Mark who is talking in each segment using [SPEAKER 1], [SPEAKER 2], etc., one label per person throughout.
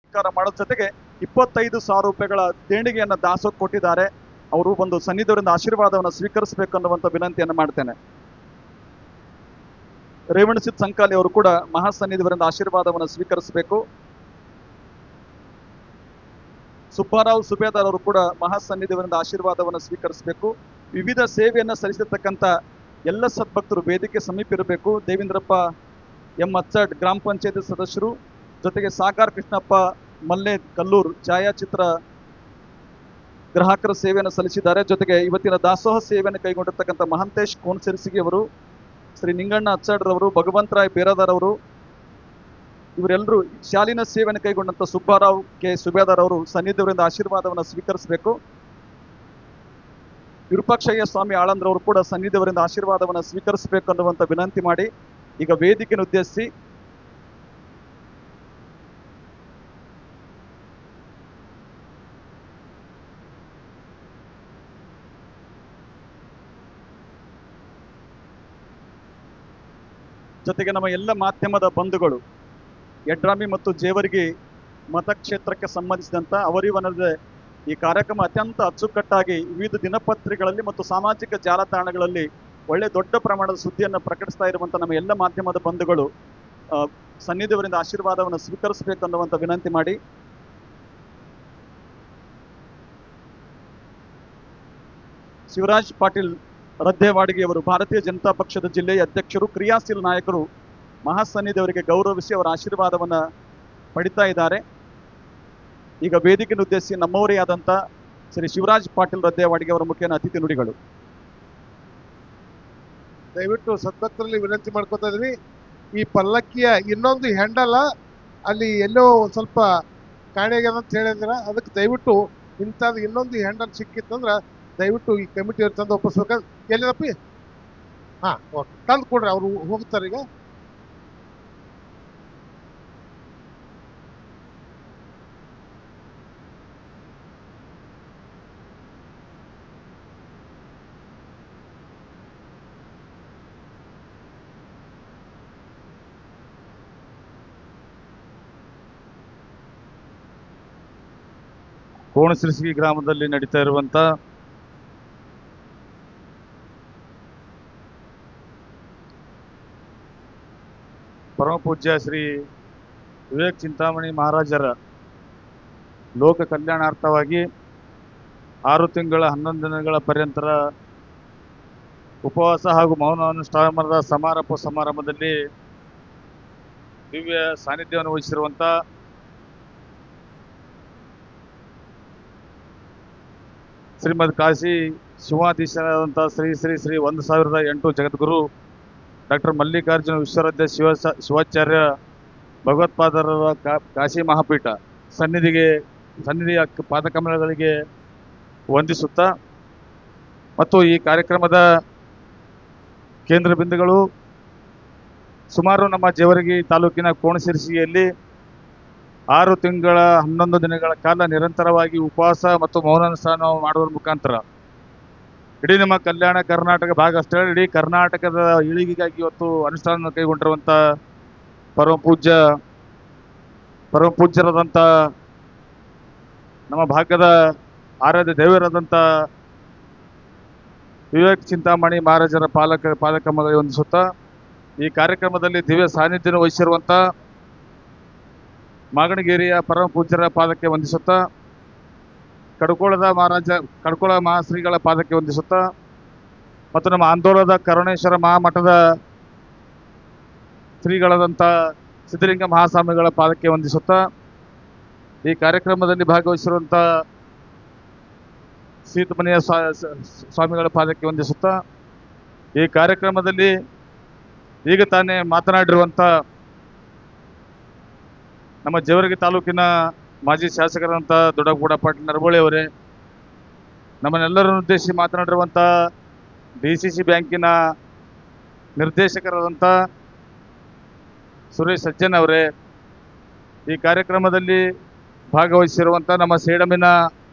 [SPEAKER 1] ಸತ್ಕಾರ ಮಾಡೋದ್ರ ಜೊತೆಗೆ 25,000 ರೂಪಾಯಿಗಳ ದೇಣಿಗೆಯನ್ನು ದಾಸೋಹ ಕೊಟ್ಟಿದ್ದಾರೆ. ಅವರು ಒಂದು ಸನ್ನಿಧಿಯವರಿಂದ ಆಶೀರ್ವಾದವನ್ನು ಸ್ವೀಕರಿಸಬೇಕು ಅನ್ನುವಂಥ ವಿನಂತಿಯನ್ನು ಮಾಡ್ತೇನೆ. ರೇವಣಸಿದ್ಧ ಸಂಕಾಲಿ ಅವರು ಕೂಡ ಮಹಾಸನ್ನಿಧಿಯವರಿಂದ ಆಶೀರ್ವಾದವನ್ನು ಸ್ವೀಕರಿಸಬೇಕು. ಸುಬ್ಬಾರಾವ್ ಸುಬೇದಾರ್ ಅವರು ಕೂಡ ಮಹಾಸನ್ನಿಧಿಯವರಿಂದ ಆಶೀರ್ವಾದವನ್ನು ಸ್ವೀಕರಿಸಬೇಕು. ವಿವಿಧ ಸೇವೆಯನ್ನು ಸಲ್ಲಿಸಿರ್ತಕ್ಕಂಥ ಎಲ್ಲ ಸದ್ಭಕ್ತರು ವೇದಿಕೆ ಸಮೀಪ ಇರಬೇಕು. ದೇವೇಂದ್ರಪ್ಪ ಎಂ ಅಚ್ಚಡ್ ಗ್ರಾಮ ಪಂಚಾಯತ್ ಸದಸ್ಯರು, ಜೊತೆಗೆ ಸಾಗಾರ್ ಕೃಷ್ಣಪ್ಪ ಮಲ್ಲೆ ಕಲ್ಲೂರ್ ಛಾಯಾಚಿತ್ರ ಗ್ರಾಹಕರ ಸೇವೆಯನ್ನು ಸಲ್ಲಿಸಿದ್ದಾರೆ. ಜೊತೆಗೆ ಇವತ್ತಿನ ದಾಸೋಹ ಸೇವೆಯನ್ನು ಕೈಗೊಂಡಿರ್ತಕ್ಕಂಥ ಮಹಂತೇಶ್ ಕೋಣಸಿರಸಿಗಿ ಅವರು, ಶ್ರೀ ನಿಂಗಣ್ಣ ಅಚ್ಚಡ್ರವರು, ಭಗವಂತರಾಯ್ ಬೇರಾದಾರ್ ಅವರು, ಇವರೆಲ್ಲರೂ ಶಾಲಿನ ಸೇವೆಯನ್ನು ಕೈಗೊಂಡಂತ ಸುಬ್ಬಾರಾವ್ ಕೆ ಸುಬೇದಾರ್ ಅವರು ಸನ್ನಿಧಿಯವರಿಂದ ಆಶೀರ್ವಾದವನ್ನು ಸ್ವೀಕರಿಸಬೇಕು. ವಿರೂಪಾಕ್ಷಯ್ಯ ಸ್ವಾಮಿ ಆಳಂದ್ರವರು ಕೂಡ ಸನ್ನಿಧಿಯವರಿಂದ ಆಶೀರ್ವಾದವನ್ನು ಸ್ವೀಕರಿಸಬೇಕು ಅನ್ನುವಂಥ ವಿನಂತಿ ಮಾಡಿ ಈಗ ವೇದಿಕೆಯನ್ನು ಉದ್ದೇಶಿಸಿ ಜೊತೆಗೆ ನಮ್ಮ ಎಲ್ಲ ಮಾಧ್ಯಮದ ಬಂಧುಗಳು, ಯಡ್ರಾಮಿ ಮತ್ತು ಜೇವರ್ಗಿ ಮತಕ್ಷೇತ್ರಕ್ಕೆ ಸಂಬಂಧಿಸಿದಂತ ಅವರಿವನದೇ ಈ ಕಾರ್ಯಕ್ರಮ ಅತ್ಯಂತ ಅಚ್ಚುಕಟ್ಟಾಗಿ ವಿವಿಧ ದಿನಪತ್ರಿಕೆಗಳಲ್ಲಿ ಮತ್ತು ಸಾಮಾಜಿಕ ಜಾಲತಾಣಗಳಲ್ಲಿ ಒಳ್ಳೆ ದೊಡ್ಡ ಪ್ರಮಾಣದ ಸುದ್ದಿಯನ್ನು ಪ್ರಕಟಿಸ್ತಾ ಇರುವಂತ ನಮ್ಮ ಎಲ್ಲ ಮಾಧ್ಯಮದ ಬಂಧುಗಳು ಸನ್ನಿಧಿಯವರಿಂದ ಆಶೀರ್ವಾದವನ್ನು ಸ್ವೀಕರಿಸಬೇಕು ಅನ್ನುವಂಥ ವಿನಂತಿ ಮಾಡಿ ಶಿವರಾಜ್ ಪಾಟೀಲ್ ರದ್ದೇವಾಡಿಗೆ ಅವರು ಭಾರತೀಯ ಜನತಾ ಪಕ್ಷದ ಜಿಲ್ಲೆಯ ಅಧ್ಯಕ್ಷರು, ಕ್ರಿಯಾಶೀಲ ನಾಯಕರು, ಮಹಾಸನ್ನಿಧಿಯವರಿಗೆ ಗೌರವಿಸಿ ಅವರ ಆಶೀರ್ವಾದವನ್ನ ಪಡಿತಾ ಇದ್ದಾರೆ. ಈಗ ವೇದಿಕೆಯನ್ನು ಉದ್ದೇಶಿಸಿ ನಮ್ಮವರೇ ಆದಂತ ಶ್ರೀ ಶಿವರಾಜ್ ಪಾಟೀಲ್ ರದ್ದೇವಾಡಿಗೆ ಅವರ ಮುಖ್ಯ ಅತಿಥಿ ನುಡಿಗಳು.
[SPEAKER 2] ದಯವಿಟ್ಟು ಸದ್ಭಕ್ತರಲ್ಲಿ ವಿನಂತಿ ಮಾಡ್ಕೊತಾ ಇದೀವಿ. ಈ ಪಲ್ಲಕ್ಕಿಯ ಇನ್ನೊಂದು ಹೆಂಡಲ ಅಲ್ಲಿ ಎಲ್ಲೋ ಒಂದ್ ಸ್ವಲ್ಪ ಕಾಣೆಗೆ ಅಂತ ಹೇಳಿದ್ರ, ಅದಕ್ಕೆ ದಯವಿಟ್ಟು ಇಂಥದ್ದು ಇನ್ನೊಂದು ಹೆಂಡಲ್ ಸಿಕ್ಕಿತ್ತಂದ್ರ ದಯವಿಟ್ಟು ಈ ಕಮಿಟಿ ಅವ್ರು ತಂದು ಒಪ್ಪಿಸ್ಬೇಕಂತ. ಎಲ್ಲಿದಪ್ಪಿ? ಹಾ, ಓಕೆ, ತಂದು ಕೊಡ್ರಿ, ಅವ್ರು ಹೋಗ್ತಾರೆ ಈಗ.
[SPEAKER 3] ಕೋಣಸಿರಸಿಗಿ ಗ್ರಾಮದಲ್ಲಿ ನಡೀತಾ ಇರುವಂತ ಪರಮ ಪೂಜ್ಯ ಶ್ರೀ ವಿವೇಕ್ ಚಿಂತಾಮಣಿ ಮಹಾರಾಜರ ಲೋಕ ಕಲ್ಯಾಣಾರ್ಥವಾಗಿ 6 ತಿಂಗಳ 11 ದಿನಗಳ ಪರ್ಯಂತರ ಉಪವಾಸ ಹಾಗೂ ಮೌನ ಅನುಷ್ಠಾನದ ಸಮಾರೋಪ ಸಮಾರಂಭದಲ್ಲಿ ದಿವ್ಯ ಸಾನ್ನಿಧ್ಯವನ್ನು ವಹಿಸಿರುವಂತ ಶ್ರೀಮದ್ ಕಾಶಿ ಶಿವಾಧೀಶರಾದಂತಹ ಶ್ರೀ ಶ್ರೀ ಶ್ರೀ 1008 ಜಗದ್ಗುರು ಡಾಕ್ಟರ್ ಮಲ್ಲಿಕಾರ್ಜುನ ವಿಶ್ವರಾಧ್ಯ ಶಿವಾಚಾರ್ಯ ಭಗವತ್ಪಾದರ ಕಾಶಿ ಮಹಾಪೀಠ ಸನ್ನಿಧಿಯ ಪಾದಕಮಲಗಳಿಗೆ ವಂದಿಸುತ್ತಾ ಮತ್ತು ಈ ಕಾರ್ಯಕ್ರಮದ ಕೇಂದ್ರ ಬಿಂದುಗಳು ಸುಮಾರು ನಮ್ಮ ಜೇವರ್ಗಿ ತಾಲೂಕಿನ ಕೋಣಸಿರಸಿಯಲ್ಲಿ 6 ತಿಂಗಳ 11 ದಿನಗಳ ಕಾಲ ನಿರಂತರವಾಗಿ ಉಪವಾಸ ಮತ್ತು ಮೌನಾನುಷ್ಠಾನ ಮಾಡುವ ಮುಖಾಂತರ ಇಡೀ ನಮ್ಮ ಕಲ್ಯಾಣ ಕರ್ನಾಟಕ ಭಾಗ ಅಷ್ಟೇ ಇಡೀ ಕರ್ನಾಟಕದ ಏಳಿಗೆಗಾಗಿ ಇವತ್ತು ಅನುಷ್ಠಾನ ಕೈಗೊಂಡಿರುವಂತ ಪರಮ ಪೂಜ್ಯರಾದಂಥ ನಮ್ಮ ಭಾಗದ ಆರಾಧ್ಯ ದೇವರಾದಂಥ ವಿವೇಕ್ ಚಿಂತಾಮಣಿ ಮಹಾರಾಜರ ಪಾದಕಮಲಗಳಿಗೆ ವಂದಿಸುತ್ತಾ ಈ ಕಾರ್ಯಕ್ರಮದಲ್ಲಿ ದಿವ್ಯ ಸಾನ್ನಿಧ್ಯ ವಹಿಸಿರುವಂತ ಮಾಗಣಗೇರಿಯ ಪರಮ ಪೂಜ್ಯರ ಪಾದಕ್ಕೆ ವಂದಿಸುತ್ತಾ ಕಡ್ಕೋಳ ಮಹಾಶ್ರೀಗಳ ಪಾದಕ್ಕೆ ವಂದಿಸುತ್ತಾ ಮತ್ತು ನಮ್ಮ ಆಂದೋಲನದ ಕರುಣೇಶ್ವರ ಮಹಾಮಠದ ಶ್ರೀಗಳಾದಂಥ ಸಿದ್ಧಲಿಂಗ ಮಹಾಸ್ವಾಮಿಗಳ ಪಾದಕ್ಕೆ ವಂದಿಸುತ್ತಾ ಈ ಕಾರ್ಯಕ್ರಮದಲ್ಲಿ ಭಾಗವಹಿಸಿರುವಂಥ ಸೀತಮನೆಯ ಸ್ವಾಮಿಗಳ ಪಾದಕ್ಕೆ ವಂದಿಸುತ್ತಾ ಈ ಕಾರ್ಯಕ್ರಮದಲ್ಲಿ ಈಗ ತಾನೇ ಮಾತನಾಡಿರುವಂಥ ನಮ್ಮ ಜೇವರ್ಗಿ ತಾಲೂಕಿನ ಮಾಜಿ ಶಾಸಕರಾದಂಥ ದೊಡ್ಡಗೌಡ ಪಾಟೀಲ್ ನರಬೋಳಿ ಅವರೇ, ನಮ್ಮನ್ನೆಲ್ಲರನ್ನು ಉದ್ದೇಶಿಸಿ ಮಾತನಾಡಿರುವಂಥ DCC ಬ್ಯಾಂಕಿನ ನಿರ್ದೇಶಕರಾದಂಥ ಸುರೇಶ್ ಸಜ್ಜನ್ ಅವರೇ, ಈ ಕಾರ್ಯಕ್ರಮದಲ್ಲಿ ಭಾಗವಹಿಸಿರುವಂಥ ನಮ್ಮ ಸೇಡಮಿನ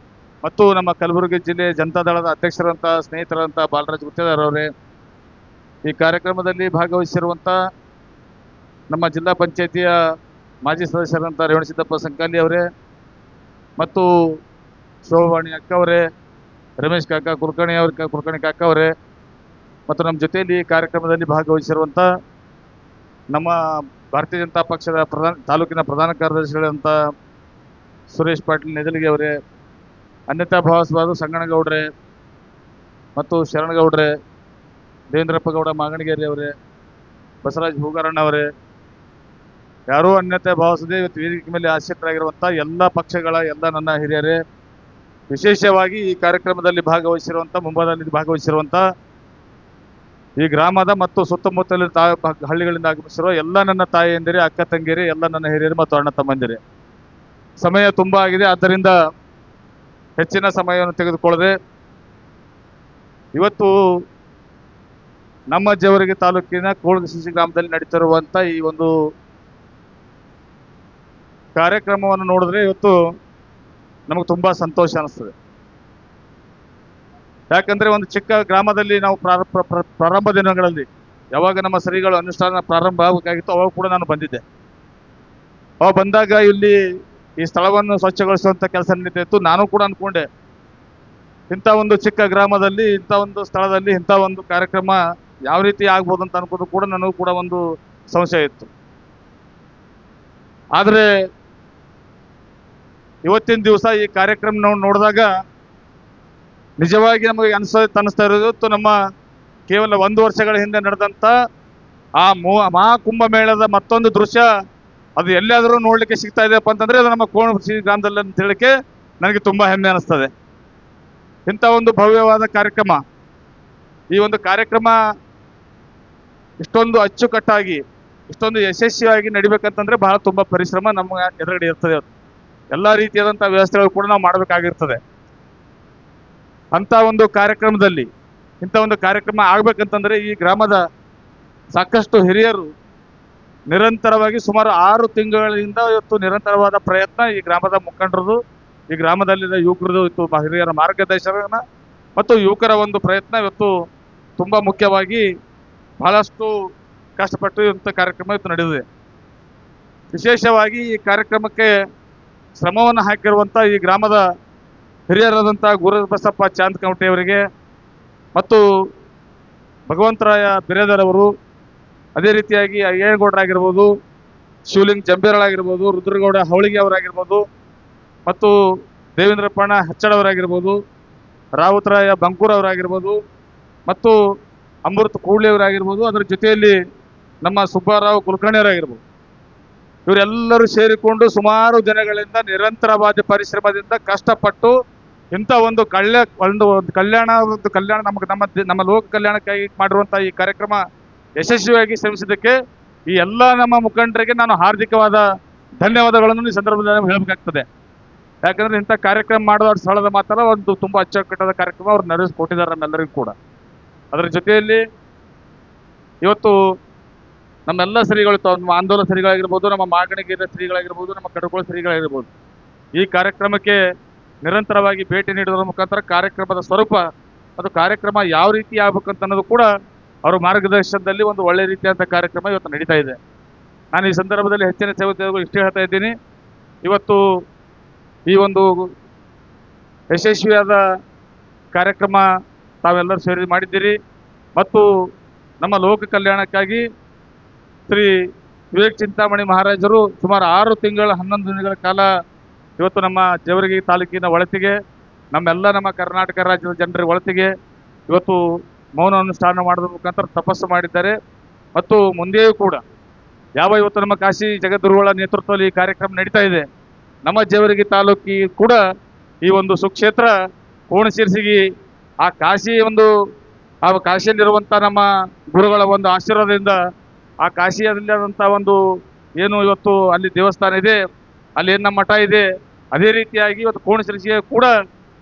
[SPEAKER 3] ಮತ್ತು ನಮ್ಮ ಕಲಬುರಗಿ ಜಿಲ್ಲೆ ಜನತಾದಳದ ಅಧ್ಯಕ್ಷರಂಥ ಸ್ನೇಹಿತರಂಥ ಬಾಲರಾಜ್ ಗುತ್ತೇದಾರ್ ಅವರೇ, ಈ ಕಾರ್ಯಕ್ರಮದಲ್ಲಿ ಭಾಗವಹಿಸಿರುವಂಥ ನಮ್ಮ ಜಿಲ್ಲಾ ಪಂಚಾಯತಿಯ ಮಾಜಿ ಸದಸ್ಯರಂತ ರೇವಣಸಿದ್ದಪ್ಪ ಸಂಕಾಲಿ ಅವರೇ ಮತ್ತು ಶೋಭಾಣಿ ಅಕ್ಕ ಅವರೇ, ರಮೇಶ್ ಕಾಕ ಕುಲಕರ್ಣಿ ಕುಲಕರ್ಣಿ ಕಾಕ ಅವರೇ, ಮತ್ತು ನಮ್ಮ ಜೊತೆಯಲ್ಲಿ ಈ ಕಾರ್ಯಕ್ರಮದಲ್ಲಿ ಭಾಗವಹಿಸಿರುವಂಥ ನಮ್ಮ ಭಾರತೀಯ ಜನತಾ ಪಕ್ಷದ ತಾಲೂಕಿನ ಪ್ರಧಾನ ಕಾರ್ಯದರ್ಶಿಗಳಂತ ಸುರೇಶ್ ಪಾಟೀಲ್ ನೆದಲಿಗೆ ಅವರೇ, ಅನ್ಯತಾ ಭಾವಿಸಬಾರದು ಸಂಗನಗೌಡ್ರೆ ಮತ್ತು ಶರಣಗೌಡ್ರೆ, ದೇವೇಂದ್ರಪ್ಪ ಗೌಡ ಮಾಗಣಗೇರಿ ಅವರೇ, ಬಸವರಾಜ್ ಹೂಗಾರಣ್ಣ ಅವರೇ, ಯಾರೂ ಅನ್ಯತೆ ಭಾವಿಸದೆ ಇವತ್ತು ವೇದಿಕೆ ಮೇಲೆ ಆಸಕ್ತರಾಗಿರುವಂಥ ಎಲ್ಲ ಪಕ್ಷಗಳ ಎಲ್ಲ ನನ್ನ ಹಿರಿಯರೇ, ವಿಶೇಷವಾಗಿ ಈ ಕಾರ್ಯಕ್ರಮದಲ್ಲಿ ಭಾಗವಹಿಸಿರುವಂಥ ಮುಂಬೈನಲ್ಲಿ ಭಾಗವಹಿಸಿರುವಂಥ ಈ ಗ್ರಾಮದ ಮತ್ತು ಸುತ್ತಮುತ್ತಲಿನ ಹಳ್ಳಿಗಳಿಂದ ಆಗಮಿಸಿರುವ ಎಲ್ಲ ನನ್ನ ತಾಯಿಯಂದಿರೇ, ಅಕ್ಕ ತಂಗಿಯರೇ, ಎಲ್ಲ ನನ್ನ ಹಿರಿಯರು ಮತ್ತು ಅಣ್ಣ ತಮ್ಮಂದಿರೇ, ಸಮಯ ತುಂಬ ಆಗಿದೆ. ಆದ್ದರಿಂದ ಹೆಚ್ಚಿನ ಸಮಯವನ್ನು ತೆಗೆದುಕೊಳ್ಳದೆ ಇವತ್ತು ನಮ್ಮ ಜೇವರ್ಗಿ ತಾಲೂಕಿನ ಕೋಳಗಸಿಸಿ ಗ್ರಾಮದಲ್ಲಿ ನಡೀತಿರುವಂಥ ಈ ಒಂದು ಕಾರ್ಯಕ್ರಮವನ್ನು ನೋಡಿದ್ರೆ ಇವತ್ತು ನಮಗೆ ತುಂಬ ಸಂತೋಷ ಅನಿಸ್ತದೆ. ಯಾಕಂದರೆ ಒಂದು ಚಿಕ್ಕ ಗ್ರಾಮದಲ್ಲಿ ನಾವು ಪ್ರಾರಂಭ ದಿನಗಳಲ್ಲಿ ಯಾವಾಗ ನಮ್ಮ ಶ್ರೀಗಳು ಅನುಷ್ಠಾನ ಪ್ರಾರಂಭ ಆಗಬೇಕಾಗಿತ್ತು ಅವಾಗ ಕೂಡ ನಾನು ಬಂದಿದ್ದೆ. ಅವಾಗ ಬಂದಾಗ ಇಲ್ಲಿ ಈ ಸ್ಥಳವನ್ನು ಸ್ವಚ್ಛಗೊಳಿಸುವಂಥ ಕೆಲಸ ನಡೀತಾ ಇತ್ತು. ನಾನು ಕೂಡ ಅಂದ್ಕೊಂಡೆ ಇಂಥ ಒಂದು ಚಿಕ್ಕ ಗ್ರಾಮದಲ್ಲಿ ಇಂಥ ಒಂದು ಸ್ಥಳದಲ್ಲಿ ಇಂಥ ಒಂದು ಕಾರ್ಯಕ್ರಮ ಯಾವ ರೀತಿ ಆಗ್ಬೋದು ಅಂತ ಅನ್ಕೋದು ಕೂಡ ನನಗೂ ಕೂಡ ಒಂದು ಸಂಶಯ ಇತ್ತು. ಆದರೆ ಇವತ್ತಿನ ದಿವಸ ಈ ಕಾರ್ಯಕ್ರಮ ನಾವು ನೋಡಿದಾಗ ನಿಜವಾಗಿ ನಮಗೆ ಅನಿಸ್ತಾ ಇರೋದು ನಮ್ಮ ಕೇವಲ 1 ವರ್ಷಗಳ ಹಿಂದೆ ನಡೆದಂಥ ಆ ಮಹಾಕುಂಭಮೇಳದ ಮತ್ತೊಂದು ದೃಶ್ಯ ಅದು ಎಲ್ಲಿಯಾದರೂ ನೋಡ್ಲಿಕ್ಕೆ ಸಿಗ್ತಾ ಇದೆಯಪ್ಪ ಅಂತಂದ್ರೆ ಅದು ನಮ್ಮ ಕೋಣಸಿಸಿ ಗ್ರಾಮದಲ್ಲಿ ಅಂತ ಹೇಳಿಕೆ ನನಗೆ ತುಂಬಾ ಹೆಮ್ಮೆ ಅನಿಸ್ತದೆ. ಇಂಥ ಒಂದು ಭವ್ಯವಾದ ಕಾರ್ಯಕ್ರಮ, ಈ ಒಂದು ಕಾರ್ಯಕ್ರಮ ಇಷ್ಟೊಂದು ಅಚ್ಚುಕಟ್ಟಾಗಿ ಇಷ್ಟೊಂದು ಯಶಸ್ವಿಯಾಗಿ ನಡಿಬೇಕಂತಂದ್ರೆ ಬಹಳ ತುಂಬಾ ಪರಿಶ್ರಮ ನಮ್ಮ ಎದುರುಗಡೆ ಇರ್ತದೆ. ಎಲ್ಲ ರೀತಿಯಾದಂಥ ವ್ಯವಸ್ಥೆಗಳು ಕೂಡ ನಾವು ಮಾಡಬೇಕಾಗಿರ್ತದೆ. ಅಂತ ಒಂದು ಕಾರ್ಯಕ್ರಮದಲ್ಲಿ ಇಂಥ ಒಂದು ಕಾರ್ಯಕ್ರಮ ಆಗ್ಬೇಕಂತಂದ್ರೆ ಈ ಗ್ರಾಮದ ಸಾಕಷ್ಟು ಹಿರಿಯರು ನಿರಂತರವಾಗಿ ಸುಮಾರು 6 ತಿಂಗಳಿಂದ ಇವತ್ತು ನಿರಂತರವಾದ ಪ್ರಯತ್ನ ಈ ಗ್ರಾಮದ ಮುಖಂಡರದು, ಈ ಗ್ರಾಮದಲ್ಲಿನ ಯುವಕರದು ಇತ್ತು, ಹಿರಿಯರ ಮಾರ್ಗದರ್ಶನ ಮತ್ತು ಯುವಕರ ಒಂದು ಪ್ರಯತ್ನ ಇವತ್ತು ತುಂಬಾ ಮುಖ್ಯವಾಗಿ ಬಹಳಷ್ಟು ಕಷ್ಟಪಟ್ಟು ಇಂಥ ಕಾರ್ಯಕ್ರಮ ಇವತ್ತು ನಡೆದಿದೆ. ವಿಶೇಷವಾಗಿ ಈ ಕಾರ್ಯಕ್ರಮಕ್ಕೆ ಶ್ರಮವನ್ನು ಹಾಕಿರುವಂಥ ಈ ಗ್ರಾಮದ ಹಿರಿಯರಾದಂಥ ಗುರುಬಸಪ್ಪ ಚಾಂದ್ ಕಮಟೆಯವರಿಗೆ ಮತ್ತು ಭಗವಂತರಾಯ ಬಿರೇದರ್ ಅವರು, ಅದೇ ರೀತಿಯಾಗಿ ಅಯ್ಯಗೌಡರಾಗಿರ್ಬೋದು, ಶಿವಲಿಂಗ್ ಜಂಬೀರಳಾಗಿರ್ಬೋದು, ರುದ್ರಗೌಡ ಹವಳಿಗೆ ಅವರಾಗಿರ್ಬೋದು, ಮತ್ತು ದೇವೇಂದ್ರಪ್ಪಣ್ಣ ಹಚ್ಚಡವರಾಗಿರ್ಬೋದು, ರಾವುತರಾಯ ಬಂಕೂರ್ ಅವರಾಗಿರ್ಬೋದು, ಮತ್ತು ಅಮೃತ್ ಕೂಡ್ಲಿ ಅವರಾಗಿರ್ಬೋದು, ಅದರ ಜೊತೆಯಲ್ಲಿ ನಮ್ಮ ಸುಬ್ಬಾರಾವ್ ಕುಲಕರ್ಣಿಯವರಾಗಿರ್ಬೋದು, ಇವರೆಲ್ಲರೂ ಸೇರಿಕೊಂಡು ಸುಮಾರು ದಿನಗಳಿಂದ ನಿರಂತರವಾದ ಪರಿಶ್ರಮದಿಂದ ಕಷ್ಟಪಟ್ಟು ಇಂಥ ಒಂದು ಕಲ್ಯಾಣ ನಮ್ಮ ಲೋಕ ಕಲ್ಯಾಣಕ್ಕಾಗಿ ಮಾಡಿರುವಂತಹ ಈ ಕಾರ್ಯಕ್ರಮ ಯಶಸ್ವಿಯಾಗಿ ಶ್ರಮಿಸಿದ್ದಕ್ಕೆ ಈ ಎಲ್ಲ ನಮ್ಮ ಮುಖಂಡರಿಗೆ ನಾನು ಹಾರ್ದಿಕವಾದ ಧನ್ಯವಾದಗಳನ್ನು ಈ ಸಂದರ್ಭದಲ್ಲಿ ಹೇಳಬೇಕಾಗ್ತದೆ. ಯಾಕಂದ್ರೆ ಇಂಥ ಕಾರ್ಯಕ್ರಮ ಮಾಡುವ ಸ್ಥಳದ ಮಾತ್ರ ಒಂದು ತುಂಬಾ ಅಚ್ಚುಕಟ್ಟಾದ ಕಾರ್ಯಕ್ರಮ ಅವ್ರು ನಡೆಸಿಕೊಟ್ಟಿದ್ದಾರೆ ನಮ್ಮೆಲ್ಲರಿಗೂ ಕೂಡ. ಅದರ ಜೊತೆಯಲ್ಲಿ ಇವತ್ತು ನಮ್ಮೆಲ್ಲ ಶ್ರೀಗಳು, ನಮ್ಮ ಆಂದೋಲನ ಶ್ರೀಗಳಾಗಿರ್ಬೋದು, ನಮ್ಮ ಮಾಗಣಗಿರಿ ಶ್ರೀಗಳಾಗಿರ್ಬೋದು, ನಮ್ಮ ಕಡಕೋಳ ಶ್ರೀಗಳಾಗಿರ್ಬೋದು, ಈ ಕಾರ್ಯಕ್ರಮಕ್ಕೆ ನಿರಂತರವಾಗಿ ಭೇಟಿ ನೀಡುವುದರ ಮುಖಾಂತರ ಕಾರ್ಯಕ್ರಮದ ಸ್ವರೂಪ ಅದು ಕಾರ್ಯಕ್ರಮ ಯಾವ ರೀತಿ ಆಗ್ಬೇಕಂತ ಅನ್ನೋದು ಕೂಡ ಅವರ ಮಾರ್ಗದರ್ಶನದಲ್ಲಿ ಒಂದು ಒಳ್ಳೆ ರೀತಿಯಾದ ಕಾರ್ಯಕ್ರಮ ಇವತ್ತು ನಡೀತಾ ಇದೆ. ನಾನು ಈ ಸಂದರ್ಭದಲ್ಲಿ ಹೆಚ್ಚಿನ ಸೇವೆ ಇಷ್ಟೇ ಹೇಳ್ತಾ ಇದ್ದೀನಿ. ಇವತ್ತು ಈ ಒಂದು ಯಶಸ್ವಿಯಾದ ಕಾರ್ಯಕ್ರಮ ತಾವೆಲ್ಲರೂ ಸೇರಿ ಮಾಡಿದ್ದೀರಿ ಮತ್ತು ನಮ್ಮ ಲೋಕ ಕಲ್ಯಾಣಕ್ಕಾಗಿ ಶ್ರೀ ವಿವೇಕ್ ಚಿಂತಾಮಣಿ ಮಹಾರಾಜರು ಸುಮಾರು 6 ತಿಂಗಳ 11 ದಿನಗಳ ಕಾಲ ಇವತ್ತು ನಮ್ಮ ಜೇವರ್ಗಿ ತಾಲೂಕಿನ ಒಳತಿಗೆ, ನಮ್ಮ ಕರ್ನಾಟಕ ರಾಜ್ಯದ ಜನರ ಒಳತಿಗೆ ಇವತ್ತು ಮೌನ ಅನುಷ್ಠಾನ ಮಾಡೋದ್ರ ಮುಖಾಂತರ ತಪಸ್ಸು ಮಾಡಿದ್ದಾರೆ. ಮತ್ತು ಮುಂದೆಯೂ ಕೂಡ ಇವತ್ತು ನಮ್ಮ ಕಾಶಿ ಜಗದ್ಗುರುಗಳ ನೇತೃತ್ವದಲ್ಲಿ ಈ ಕಾರ್ಯಕ್ರಮ ನಡೀತಾ ಇದೆ. ನಮ್ಮ ಜೇವರ್ಗಿ ತಾಲೂಕಿ ಕೂಡ ಈ ಒಂದು ಸುಕ್ಷೇತ್ರ ಕೋಣಶಿರಸಿಗೆ ಆ ಕಾಶಿಯಲ್ಲಿರುವಂಥ ನಮ್ಮ ಗುರುಗಳ ಒಂದು ಆಶೀರ್ವಾದದಿಂದ ಆ ಕಾಶಿಯಲ್ಲಿರುವಂಥ ಒಂದು ಏನು ಇವತ್ತು ಅಲ್ಲಿ ದೇವಸ್ಥಾನ ಇದೆ, ಅಲ್ಲಿ ಏನು ನಮ್ಮ ಮಠ ಇದೆ, ಅದೇ ರೀತಿಯಾಗಿ ಇವತ್ತು ಕೋಣಶಿರಸಿಗೆ ಕೂಡ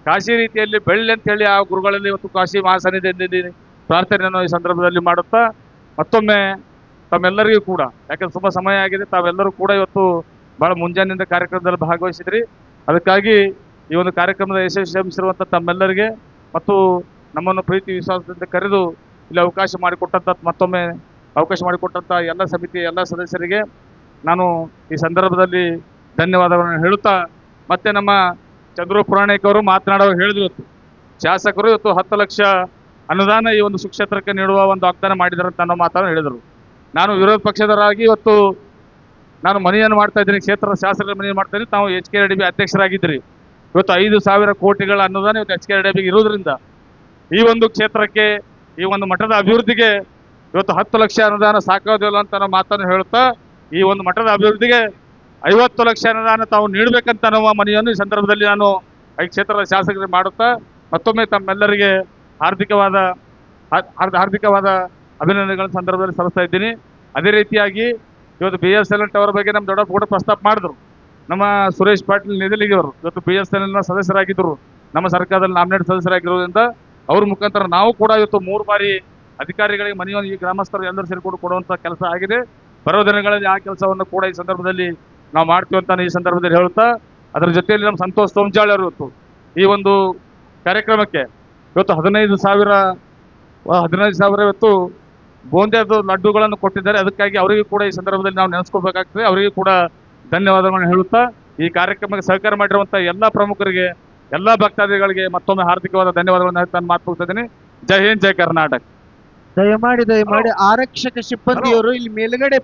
[SPEAKER 3] ಕಾಶಿ ರೀತಿಯಲ್ಲಿ ಬೆಳ್ಳಿ ಅಂತ ಹೇಳಿ ಆ ಗುರುಗಳಲ್ಲಿ ಇವತ್ತು ಕಾಶಿ ಮಹಾಸನ್ನಿಧಿಯಲ್ಲಿ ಪ್ರಾರ್ಥನೆಯನ್ನು ಈ ಸಂದರ್ಭದಲ್ಲಿ ಮಾಡುತ್ತಾ ಮತ್ತೊಮ್ಮೆ ತಮ್ಮೆಲ್ಲರಿಗೂ ಕೂಡ, ಯಾಕಂದ್ರೆ ತುಂಬ ಸಮಯ ಆಗಿದೆ, ತಾವೆಲ್ಲರೂ ಕೂಡ ಇವತ್ತು ಬಹಳ ಮುಂಜಾನೆಯಿಂದ ಕಾರ್ಯಕ್ರಮದಲ್ಲಿ ಭಾಗವಹಿಸಿದ್ರಿ. ಅದಕ್ಕಾಗಿ ಈ ಒಂದು ಕಾರ್ಯಕ್ರಮದ ಯಶಸ್ವಿಸಿರುವಂಥ ತಮ್ಮೆಲ್ಲರಿಗೆ ಮತ್ತು ನಮ್ಮನ್ನು ಪ್ರೀತಿ ವಿಶ್ವಾಸದಿಂದ ಕರೆದು ಇಲ್ಲಿ ಅವಕಾಶ ಮಾಡಿಕೊಟ್ಟಂಥ ಮತ್ತೊಮ್ಮೆ ಅವಕಾಶ ಮಾಡಿಕೊಟ್ಟಂಥ ಎಲ್ಲ ಸಮಿತಿಯ ಎಲ್ಲ ಸದಸ್ಯರಿಗೆ ನಾನು ಈ ಸಂದರ್ಭದಲ್ಲಿ ಧನ್ಯವಾದಗಳನ್ನು ಹೇಳುತ್ತಾ, ಮತ್ತೆ ನಮ್ಮ ಚಂದ್ರು ಪುರಾಣಿಕ್ ಅವರು ಮಾತನಾಡುವಾಗ ಹೇಳಿದ್ರು, ಇವತ್ತು ಶಾಸಕರು ಇವತ್ತು 10 ಲಕ್ಷ ಅನುದಾನ ಈ ಒಂದು ಸುಕ್ಷೇತ್ರಕ್ಕೆ ನೀಡುವ ಒಂದು ವಾಗ್ದಾನ ಮಾಡಿದ್ದಾರೆ ಅಂತ ಅನ್ನೋ ಮಾತನ್ನು ಹೇಳಿದರು. ನಾನು ವಿರೋಧ ಪಕ್ಷದವರಾಗಿ ಇವತ್ತು ನಾನು ಮನೆಯನ್ನು ಮಾಡ್ತಾ ಇದ್ದೀನಿ, ಕ್ಷೇತ್ರದ ಶಾಸಕರ ಮನೆಯನ್ನು ಮಾಡ್ತಾ ಇದ್ದೀನಿ. ತಾವು HKRDB ಅಧ್ಯಕ್ಷರಾಗಿದ್ದೀರಿ. ಇವತ್ತು 5,000 ಕೋಟಿಗಳ ಅನುದಾನ ಇವತ್ತು HKRDB ಇರುವುದರಿಂದ ಈ ಒಂದು ಕ್ಷೇತ್ರಕ್ಕೆ, ಈ ಒಂದು ಮಠದ ಅಭಿವೃದ್ಧಿಗೆ ಇವತ್ತು 10 ಲಕ್ಷ ಅನುದಾನ ಸಾಕಾಗೋದಿಲ್ಲ ಅಂತ ಅನ್ನೋ ಮಾತನ್ನು ಹೇಳುತ್ತಾ, ಈ ಒಂದು ಮಠದ ಅಭಿವೃದ್ಧಿಗೆ 50 ಲಕ್ಷ ಅನುದಾನ ತಾವು ನೀಡಬೇಕಂತ ಅನ್ನುವ ಮನೆಯನ್ನು ಈ ಸಂದರ್ಭದಲ್ಲಿ ನಾನು ಈ ಕ್ಷೇತ್ರದ ಶಾಸಕರಿಗೆ ಮಾಡುತ್ತಾ ಮತ್ತೊಮ್ಮೆ ತಮ್ಮೆಲ್ಲರಿಗೆ ಹಾರ್ದಿಕವಾದ ಅಭಿನಂದನೆಗಳ ಸಂದರ್ಭದಲ್ಲಿ ಸಲ್ಲಿಸ್ತಾ ಇದ್ದೀನಿ. ಅದೇ ರೀತಿಯಾಗಿ ಇವತ್ತು BSNL ಟವರ್ ಬಗ್ಗೆ ನಮ್ಮ ದೊಡ್ಡಪ್ಪ ಕೂಡ ಪ್ರಸ್ತಾಪ ಮಾಡಿದ್ರು. ನಮ್ಮ ಸುರೇಶ್ ಪಾಟೀಲ್ ನಿಧಲಿಗೆ ಅವರು ಇವತ್ತು BSNL ಸದಸ್ಯರಾಗಿದ್ದರು, ನಮ್ಮ ಸರ್ಕಾರದಲ್ಲಿ ನಾಮಿನೇಟ್ ಸದಸ್ಯರಾಗಿರೋದ್ರಿಂದ ಅವ್ರ ಮುಖಾಂತರ ನಾವು ಕೂಡ ಇವತ್ತು 3 ಬಾರಿ ಅಧಿಕಾರಿಗಳಿಗೆ ಮನೆಯನ್ನು ಈ ಗ್ರಾಮಸ್ಥರು ಎಲ್ಲರೂ ಸೇರಿಕೊಂಡು ಕೊಡುವಂತ ಕೆಲಸ ಆಗಿದೆ. ಬರೋ ದಿನಗಳಲ್ಲಿ ಆ ಕೆಲಸವನ್ನು ಕೂಡ ಈ ಸಂದರ್ಭದಲ್ಲಿ ನಾವು ಮಾಡ್ತೀವಿ ಅಂತ ಈ ಸಂದರ್ಭದಲ್ಲಿ ಹೇಳುತ್ತಾ, ಅದರ ಜೊತೆಯಲ್ಲಿ ನಮ್ಮ ಸಂತೋಷ್ ಸೋಮಜಾಳ್ ಅವರು ಇವತ್ತು ಈ ಒಂದು ಕಾರ್ಯಕ್ರಮಕ್ಕೆ ಇವತ್ತು 15,000 ಇವತ್ತು ಗೋಂದಿಯದ ಲಡ್ಡುಗಳನ್ನು ಕೊಟ್ಟಿದ್ದಾರೆ. ಅದಕ್ಕಾಗಿ ಅವರಿಗೂ ಕೂಡ ಈ ಸಂದರ್ಭದಲ್ಲಿ ನಾವು ನೆನೆಸ್ಕೋಬೇಕಾಗ್ತದೆ. ಅವರಿಗೂ ಕೂಡ ಧನ್ಯವಾದಗಳನ್ನು ಹೇಳುತ್ತಾ, ಈ ಕಾರ್ಯಕ್ರಮಕ್ಕೆ ಸಹಕಾರ ಮಾಡಿರುವಂತಹ ಎಲ್ಲ ಪ್ರಮುಖರಿಗೆ, ಎಲ್ಲ ಭಕ್ತಾದಿಗಳಿಗೆ ಮತ್ತೊಮ್ಮೆ ಹಾರ್ದಿಕವಾದ ಧನ್ಯವಾದಗಳನ್ನು ನಾನು ಮಾತು ಮುಗಿಸ್ತಾ ಇದ್ದೀನಿ. ಜೈ ಹಿಂದ್, ಜೈ ಕರ್ನಾಟಕ.
[SPEAKER 4] ದಯಮಾಡಿ ಆರಕ್ಷಕ ಸಿಬ್ಬಂದಿಯವರು ಇಲ್ಲಿ ಮೇಲ್ಗಡೆ